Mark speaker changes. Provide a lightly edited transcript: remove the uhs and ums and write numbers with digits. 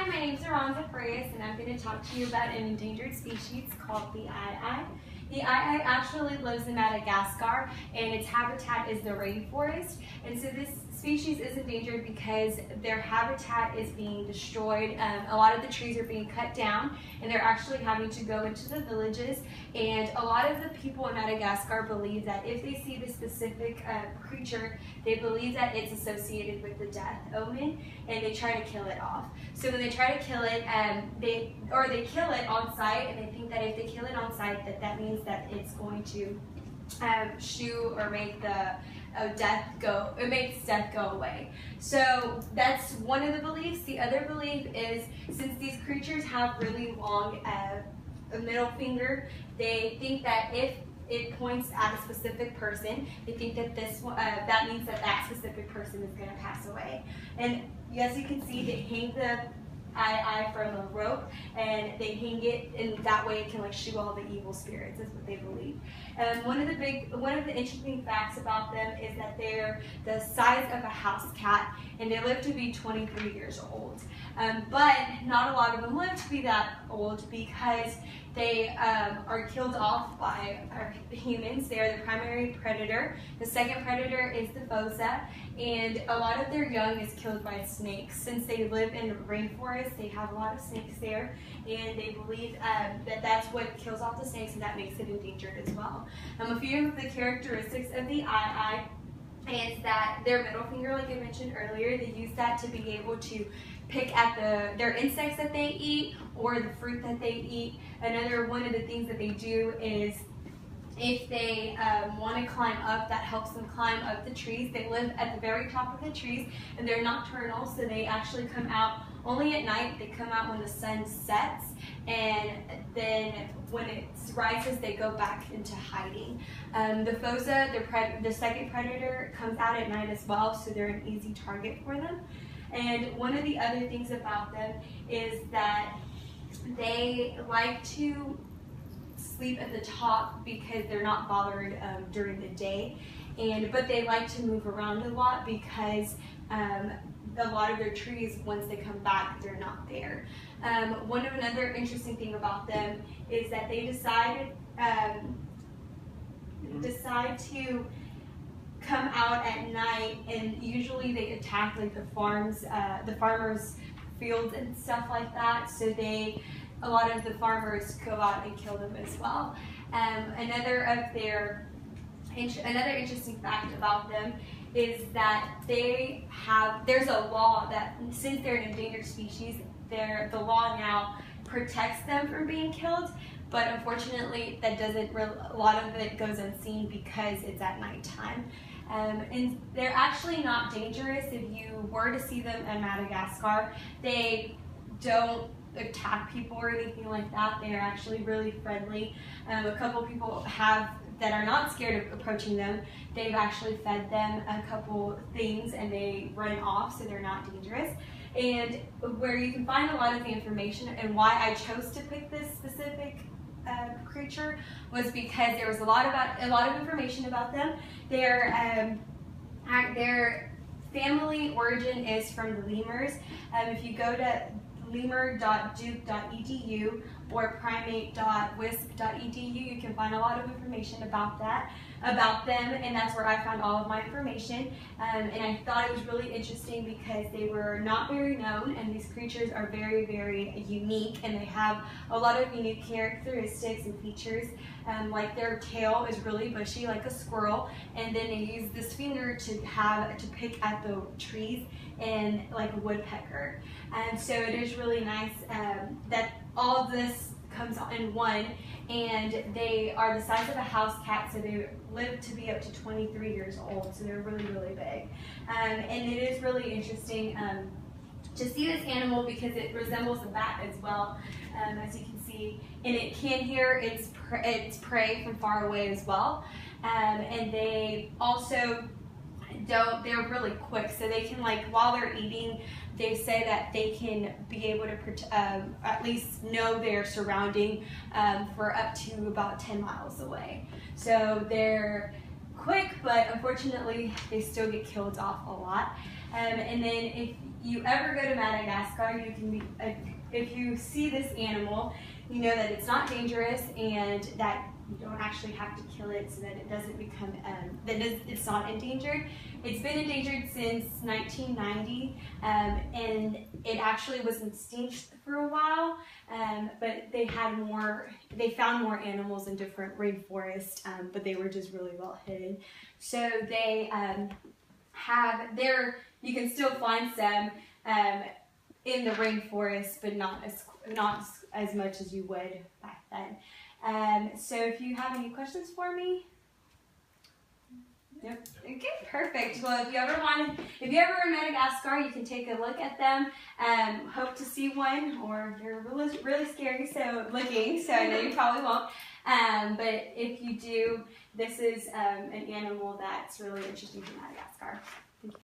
Speaker 1: Hi, my name is Aranza Frias, and I'm going to talk to you about an endangered species called the aye-aye. The aye-aye actually lives in Madagascar, and its habitat is the rainforest. And so this species is endangered because their habitat is being destroyed. A lot of the trees are being cut down, and they're actually having to go into the villages. And a lot of the people in Madagascar believe that if they see this specific creature, they believe that it's associated with the death omen, and they try to kill it off. So when they try to kill it, they kill it on sight, and they think that if they kill it on sight, that means that it's going to shoo or make the death go away. So that's one of the beliefs. The other belief is, since these creatures have really long a middle finger, they think that if it points at a specific person, they think that that means that specific person is going to pass away. And as you can see, they hang the aye-aye from a rope, and they hang it, and that way it can shoo all the evil spirits. Is what they believe. And one of the interesting facts about them is that they're the size of a house cat, and they live to be 23 years old. But not a lot of them live to be that old because they are killed off by humans. They are the primary predator. The second predator is the fossa, and a lot of their young is killed by snakes. Since they live in the rainforest, they have a lot of snakes there, and they believe that that's what kills off the snakes, and that makes it endangered as well. A few of the characteristics of the aye-aye is that their middle finger, like I mentioned earlier, they use that to be able to pick at their insects that they eat or the fruit that they eat. Another one of the things that they do is, if they want to climb up, that helps them climb up the trees. They live at the very top of the trees, and they're nocturnal, so they actually come out only at night. They come out when the sun sets, and then when it rises, they go back into hiding. The fossa, the second predator, comes out at night as well, so they're an easy target for them. And one of the other things about them is that they like to sleep at the top because they're not bothered during the day, but they like to move around a lot because a lot of their trees, once they come back, they're not there. Another interesting thing about them is that they decide to come out at night, and usually they attack the farmers' fields and stuff like that. So a lot of the farmers go out and kill them as well. Another interesting fact about them is that there's a law that, since they're an endangered species, the law now protects them from being killed. But unfortunately, a lot of it goes unseen because it's at nighttime. And they're actually not dangerous. If you were to see them in Madagascar, they don't attack people or anything like that. They are actually really friendly. A couple people that are not scared of approaching them. They've actually fed them a couple things, and they run off, so they're not dangerous. And where you can find a lot of the information, and why I chose to pick this specific creature, was because there was a lot of information about them. Their family origin is from the lemurs. If you go to lemur.duke.edu or primate.wisp.edu, you can find a lot of information about them, and that's where I found all of my information. And I thought it was really interesting because they were not very known, and these creatures are very, very unique, and they have a lot of unique characteristics and features. Like their tail is really bushy, like a squirrel, and then they use this finger to pick at the trees, and like a woodpecker. And so it is really nice that all of this comes in one, and they are the size of a house cat, so they live to be up to 23 years old, so they're really, really big. And it is really interesting to see this animal because it resembles a bat as well, as you can see, and it can hear its prey from far away as well. And they also they're really quick, so they can, while they're eating, they say that they can be able to at least know their surrounding for up to about 10 miles away. So they're quick, but unfortunately they still get killed off a lot. And then if you ever go to Madagascar, you can be, if you see this animal, you know that it's not dangerous and that you don't actually have to kill it so that it doesn't become, it's not endangered. It's been endangered since 1990, and it actually was extinct for a while, but they found more animals in different rainforests, but they were just really well hidden. So they you can still find some in the rainforest, but not as much as you would back then. So if you have any questions for me? Yep. Okay, perfect. Well, if you ever in Madagascar, you can take a look at them. Hope to see one, or they're really, really scary. So I know you probably won't. But if you do, this is an animal that's really interesting from Madagascar.